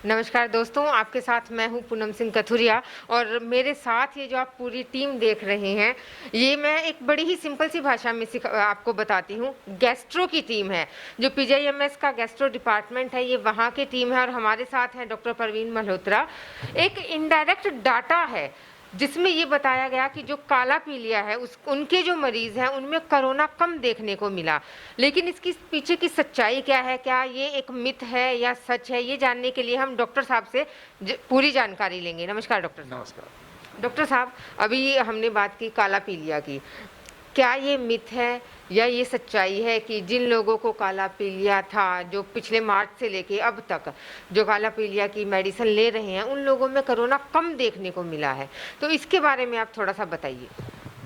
नमस्कार दोस्तों, आपके साथ मैं हूं पूनम सिंह कथुरिया और मेरे साथ ये जो आप पूरी टीम देख रहे हैं, ये मैं एक बड़ी ही सिंपल सी भाषा में आपको बताती हूँ। गैस्ट्रो की टीम है, जो पीजीआईएमएस का गैस्ट्रो डिपार्टमेंट है, ये वहाँ की टीम है और हमारे साथ हैं डॉक्टर परवीन मल्होत्रा। एक इनडायरेक्ट डाटा है जिसमें ये बताया गया कि जो काला पीलिया है उनके जो मरीज हैं उनमें कोरोना कम देखने को मिला, लेकिन इसकी पीछे की सच्चाई क्या है, क्या ये एक मिथ है या सच है, ये जानने के लिए हम डॉक्टर साहब से पूरी जानकारी लेंगे। नमस्कार डॉक्टर साहब। नमस्कार डॉक्टर साहब, अभी हमने बात की काला पीलिया की, क्या ये मिथ है या ये सच्चाई है कि जिन लोगों को काला पीलिया था, जो पिछले मार्च से लेके अब तक जो काला पीलिया की मेडिसिन ले रहे हैं, उन लोगों में कोरोना कम देखने को मिला है? तो इसके बारे में आप थोड़ा सा बताइए।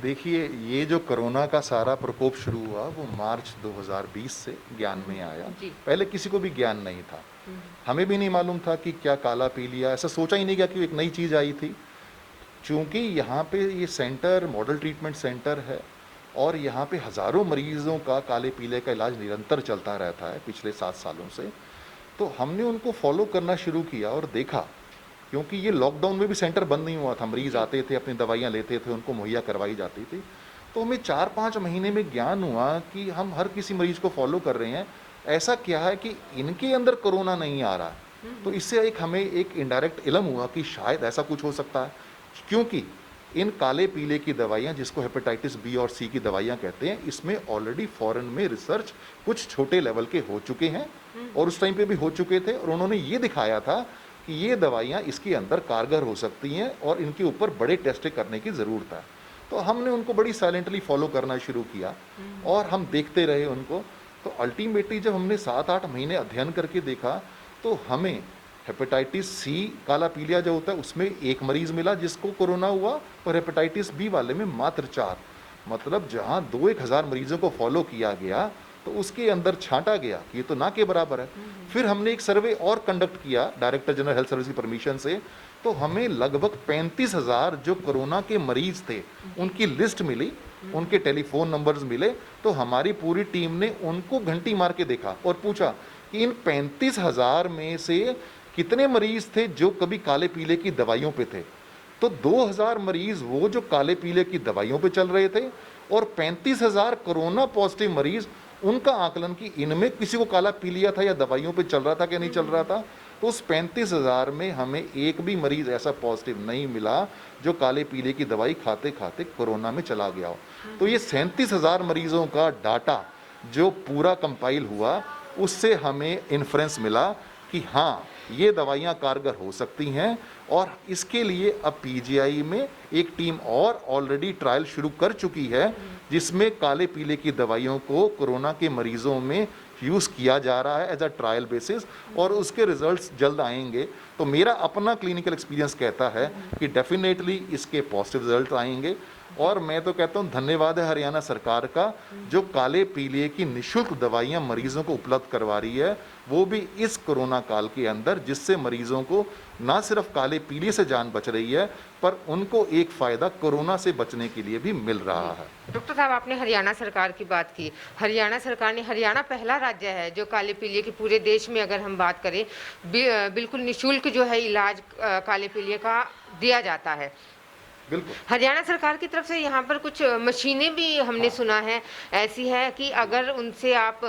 देखिए, ये जो कोरोना का सारा प्रकोप शुरू हुआ वो मार्च 2020 से ज्ञान में आया। पहले किसी को भी ज्ञान नहीं था, हमें भी नहीं मालूम था कि क्या काला पीलिया, ऐसा सोचा ही नहीं गया कि एक नई चीज़ आई थी। चूँकि यहाँ पे ये सेंटर मॉडल ट्रीटमेंट सेंटर है और यहाँ पे हज़ारों मरीजों का काले पीले का इलाज निरंतर चलता रहता है पिछले 7 सालों से, तो हमने उनको फॉलो करना शुरू किया और देखा, क्योंकि ये लॉकडाउन में भी सेंटर बंद नहीं हुआ था, मरीज़ आते थे, अपनी दवाइयाँ लेते थे, उनको मुहैया करवाई जाती थी। तो हमें 4-5 महीने में ज्ञान हुआ कि हम हर किसी मरीज़ को फॉलो कर रहे हैं, ऐसा क्या है कि इनके अंदर कोरोना नहीं आ रहा है। तो इससे हमें एक इनडायरेक्ट इल्म हुआ कि शायद ऐसा कुछ हो सकता है, क्योंकि इन काले पीले की दवाइयाँ, जिसको हेपेटाइटिस बी और सी की दवाइयाँ कहते हैं, इसमें ऑलरेडी फॉरेन में रिसर्च कुछ छोटे लेवल के हो चुके हैं और उस टाइम पे भी हो चुके थे, और उन्होंने ये दिखाया था कि ये दवाइयाँ इसके अंदर कारगर हो सकती हैं और इनके ऊपर बड़े टेस्ट करने की ज़रूरत है। तो हमने उनको बड़ी साइलेंटली फॉलो करना शुरू किया और हम देखते रहे उनको। तो अल्टीमेटली जब हमने 7-8 महीने अध्ययन करके देखा, तो हमें हेपेटाइटिस सी काला पीलिया जो होता है उसमें 1 मरीज़ मिला जिसको कोरोना हुआ, और हेपेटाइटिस बी वाले में मात्र 4। मतलब जहाँ 2-1 हज़ार मरीजों को फॉलो किया गया तो उसके अंदर छांटा गया कि ये तो ना के बराबर है। फिर हमने एक सर्वे और कंडक्ट किया डायरेक्टर जनरल हेल्थ सर्विस की परमिशन से, तो हमें लगभग 35,000 जो कोरोना के मरीज थे उनकी लिस्ट मिली, उनके टेलीफोन नंबर्स मिले। तो हमारी पूरी टीम ने उनको घंटी मार के देखा और पूछा कि इन 35,000 में से कितने मरीज थे जो कभी काले पीले की दवाइयों पे थे। तो 2,000 मरीज वो जो काले पीले की दवाइयों पे चल रहे थे, और 35,000 कोरोना पॉजिटिव मरीज, उनका आकलन कि इनमें किसी को काला पीलिया था या दवाइयों पे चल रहा था कि नहीं चल रहा था। तो उस 35,000 में हमें एक भी मरीज ऐसा पॉजिटिव नहीं मिला जो काले पीले की दवाई खाते खाते कोरोना में चला गया हो। तो ये 37,000 मरीजों का डाटा जो पूरा कंपाइल हुआ, उससे हमें इन्फ्रेंस मिला कि हाँ, ये दवाइयाँ कारगर हो सकती हैं। और इसके लिए अब पीजीआई में एक टीम और ऑलरेडी ट्रायल शुरू कर चुकी है, जिसमें काले पीले की दवाइयों को कोरोना के मरीजों में यूज़ किया जा रहा है एज अ ट्रायल बेसिस, और उसके रिजल्ट्स जल्द आएंगे। तो मेरा अपना क्लिनिकल एक्सपीरियंस कहता है कि डेफिनेटली इसके पॉजिटिव रिजल्ट आएंगे। और मैं तो कहता हूँ धन्यवाद है हरियाणा सरकार का, जो काले पीलिए की निःशुल्क दवाइयाँ मरीजों को उपलब्ध करवा रही है, वो भी इस कोरोना काल के अंदर, जिससे मरीजों को ना सिर्फ काले पीलिए से जान बच रही है, पर उनको एक फ़ायदा कोरोना से बचने के लिए भी मिल रहा है। डॉक्टर साहब, आपने हरियाणा सरकार की बात की। हरियाणा सरकार ने, हरियाणा पहला राज्य है जो काले पीलिए की पूरे देश में अगर हम बात करें, बिल्कुल निःशुल्क जो है इलाज काले पीलिए का दिया जाता है। बिल्कुल। हरियाणा सरकार की तरफ से यहाँ पर कुछ मशीनें भी हमने सुना है ऐसी है कि अगर उनसे आप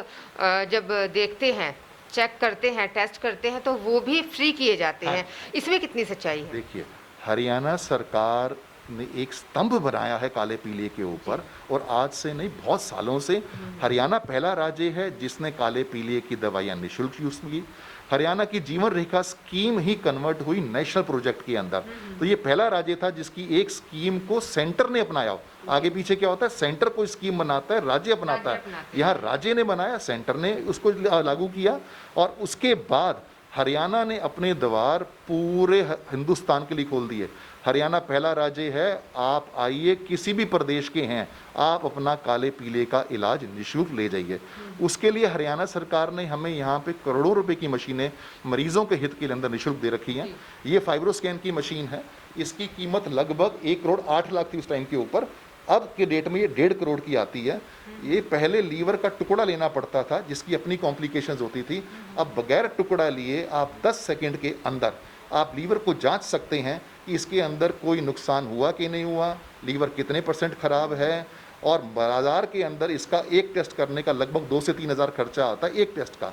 जब देखते हैं, चेक करते हैं, टेस्ट करते हैं, तो वो भी फ्री किए जाते हैं। इसमें कितनी सच्चाई है? देखिए, हरियाणा सरकार ने एक स्तंभ बनाया है काले पीले के ऊपर, और आज से नहीं, बहुत सालों से हरियाणा पहला राज्य है जिसने काले पीले की दवाइयाँ निःशुल्क यूज़ की। हरियाणा की जीवन रेखा स्कीम ही कन्वर्ट हुई नेशनल प्रोजेक्ट के अंदर। तो ये पहला राज्य था जिसकी एक स्कीम को सेंटर ने अपनाया। आगे पीछे क्या होता है, सेंटर कोई स्कीम बनाता है, राज्य अपनाता है। यहाँ राज्य ने बनाया, सेंटर ने उसको लागू किया, और उसके बाद हरियाणा ने अपने द्वार पूरे हिंदुस्तान के लिए खोल दिए। हरियाणा पहला राज्य है, आप आइए, किसी भी प्रदेश के हैं, आप अपना काले पीले का इलाज निःशुल्क ले जाइए। उसके लिए हरियाणा सरकार ने हमें यहाँ पे करोड़ों रुपए की मशीनें मरीजों के हित के अंदर निःशुल्क दे रखी हैं। ये फाइब्रोस्कैन की मशीन है, इसकी कीमत लगभग 1 करोड़ 8 लाख थी उस टाइम के ऊपर, अब के डेट में ये 1.5 करोड़ की आती है। ये पहले लीवर का टुकड़ा लेना पड़ता था जिसकी अपनी कॉम्प्लिकेशंस होती थी। अब बगैर टुकड़ा लिए आप 10 सेकंड के अंदर आप लीवर को जांच सकते हैं कि इसके अंदर कोई नुकसान हुआ कि नहीं हुआ, लीवर कितने % खराब है। और बाजार के अंदर इसका एक टेस्ट करने का लगभग 2 से 3 हज़ार खर्चा आता है एक टेस्ट का।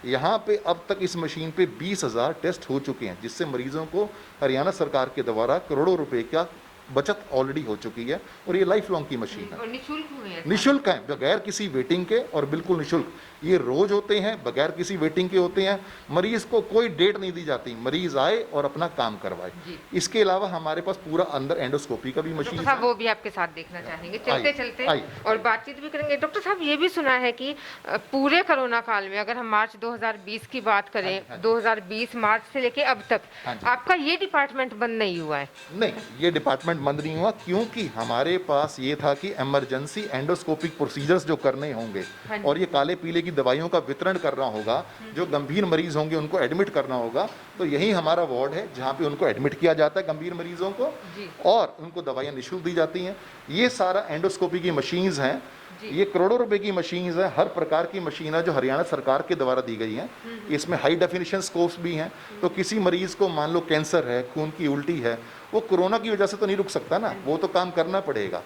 यहाँ पे अब तक इस मशीन पे 20,000 टेस्ट हो चुके हैं, जिससे मरीजों को हरियाणा सरकार के द्वारा करोड़ों रुपए का बचत ऑलरेडी हो चुकी है। और ये लाइफ लॉन्ग की मशीन है और निःशुल्क हुए हैं। निःशुल्क है, बगैर किसी वेटिंग के और बिल्कुल निःशुल्क। ये रोज होते हैं, बगैर किसी वेटिंग के होते हैं। मरीज को कोई डेट नहीं दी जाती, मरीज आए और अपना काम करवाए। इसके अलावा हमारे पास पूरा अंदर एंडोस्कोपी का भी मशीन डॉक्टर साहब वो भी आपके साथ देखना चाहेंगे, चलते चलते और बातचीत भी करेंगे। डॉक्टर साहब ये भी सुना है कि पूरे कोरोना काल में, अगर हम मार्च 2020 की बात करें, 2020 मार्च से लेके अब तक आपका ये डिपार्टमेंट बंद नहीं हुआ है? नहीं, ये डिपार्टमेंट बंद नहीं हुआ, क्योंकि हमारे पास ये था कि इमरजेंसी एंडोस्कोपिक प्रोसीजर्स जो करने होंगे और ये काले पीले की दवाइयों का वितरण करना होगा, जो गंभीर मरीज होंगे उनको एडमिट करना होगा, तो यही हमारा वार्ड है जहाँ पे उनको एडमिट किया जाता है गंभीर मरीजों को, और उनको दवाइयाँ निःशुल्क दी जाती हैं। ये सारा एंडोस्कोपी की मशीन्स हैं, ये करोड़ों रुपए की मशीन्स है। हर प्रकार की मशीन है जो हरियाणा सरकार के द्वारा दी गई है। इसमें हाई डेफिनेशन स्कोप्स भी हैं। तो किसी मरीज को मान लो कैंसर है, खून की उल्टी है, वो कोरोना की वजह से तो नहीं रुक सकता ना, वो तो काम करना पड़ेगा।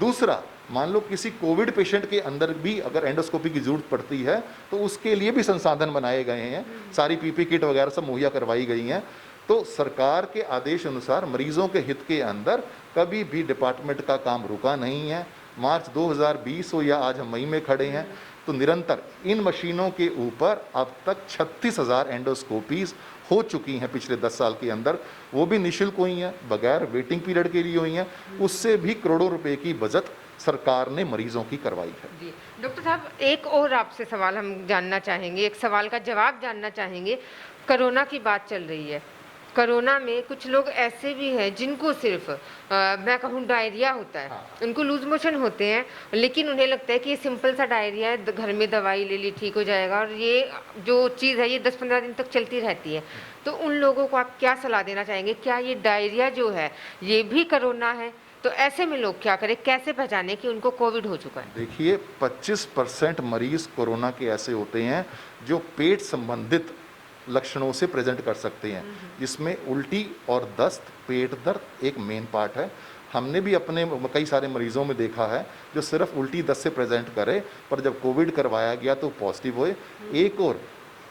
दूसरा, मान लो किसी कोविड पेशेंट के अंदर भी अगर एंडोस्कोपी की जरूरत पड़ती है तो उसके लिए भी संसाधन बनाए गए हैं, सारी पीपी किट वगैरह सब मुहैया करवाई गई हैं। तो सरकार के आदेश अनुसार मरीजों के हित के अंदर कभी भी डिपार्टमेंट का काम रुका नहीं है। मार्च 2020 हो या आज हम मई में खड़े हैं, तो निरंतर इन मशीनों के ऊपर अब तक 36,000 एंडोस्कोपीज हो चुकी हैं पिछले 10 साल के अंदर। वो भी निःशुल्क हुई हैं, बगैर वेटिंग पीरियड के लिए हुई हैं। उससे भी करोड़ों रुपए की बचत सरकार ने मरीजों की करवाई है। जी डॉक्टर साहब, एक और आपसे सवाल हम जानना चाहेंगे, एक सवाल का जवाब जानना चाहेंगे। कोरोना की बात चल रही है, कोरोना में कुछ लोग ऐसे भी हैं जिनको सिर्फ मैं कहूँ डायरिया होता है, उनको लूज मोशन होते हैं, लेकिन उन्हें लगता है कि ये सिंपल सा डायरिया है, घर में दवाई ले ली ठीक हो जाएगा, और ये जो चीज़ है ये 10-15 दिन तक चलती रहती है। तो उन लोगों को आप क्या सलाह देना चाहेंगे? क्या ये डायरिया जो है ये भी कोरोना है? तो ऐसे में लोग क्या करें, कैसे पहचाने कि उनको कोविड हो चुका है? देखिए, 25% मरीज कोरोना के ऐसे होते हैं जो पेट संबंधित लक्षणों से प्रेजेंट कर सकते हैं, जिसमें उल्टी और दस्त, पेट दर्द एक मेन पार्ट है। हमने भी अपने कई सारे मरीजों में देखा है जो सिर्फ उल्टी दस्त से प्रेजेंट करे, पर जब कोविड करवाया गया तो पॉजिटिव हुए। एक और,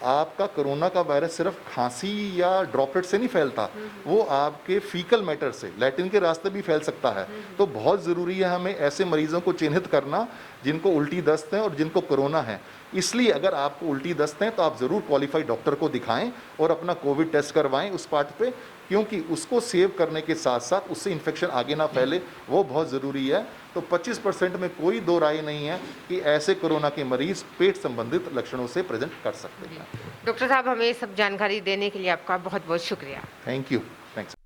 आपका कोरोना का वायरस सिर्फ खांसी या ड्रॉपलेट से नहीं फैलता, वो आपके फीकल मैटर से, लैट्रिन के रास्ते भी फैल सकता है। तो बहुत ज़रूरी है हमें ऐसे मरीजों को चिन्हित करना जिनको उल्टी दस्त है और जिनको कोरोना है। इसलिए अगर आपको उल्टी दस्त है तो आप ज़रूर क्वालिफाइड डॉक्टर को दिखाएं और अपना कोविड टेस्ट करवाएं उस पार्ट पे, क्योंकि उसको सेव करने के साथ साथ उससे इन्फेक्शन आगे ना फैले, वो बहुत ज़रूरी है। तो 25% में कोई दो राय नहीं है कि ऐसे कोरोना के मरीज पेट संबंधित लक्षणों से प्रेजेंट कर सकते हैं। डॉक्टर साहब, हमें सब जानकारी देने के लिए आपका बहुत बहुत शुक्रिया। Thank you. थैंक्स।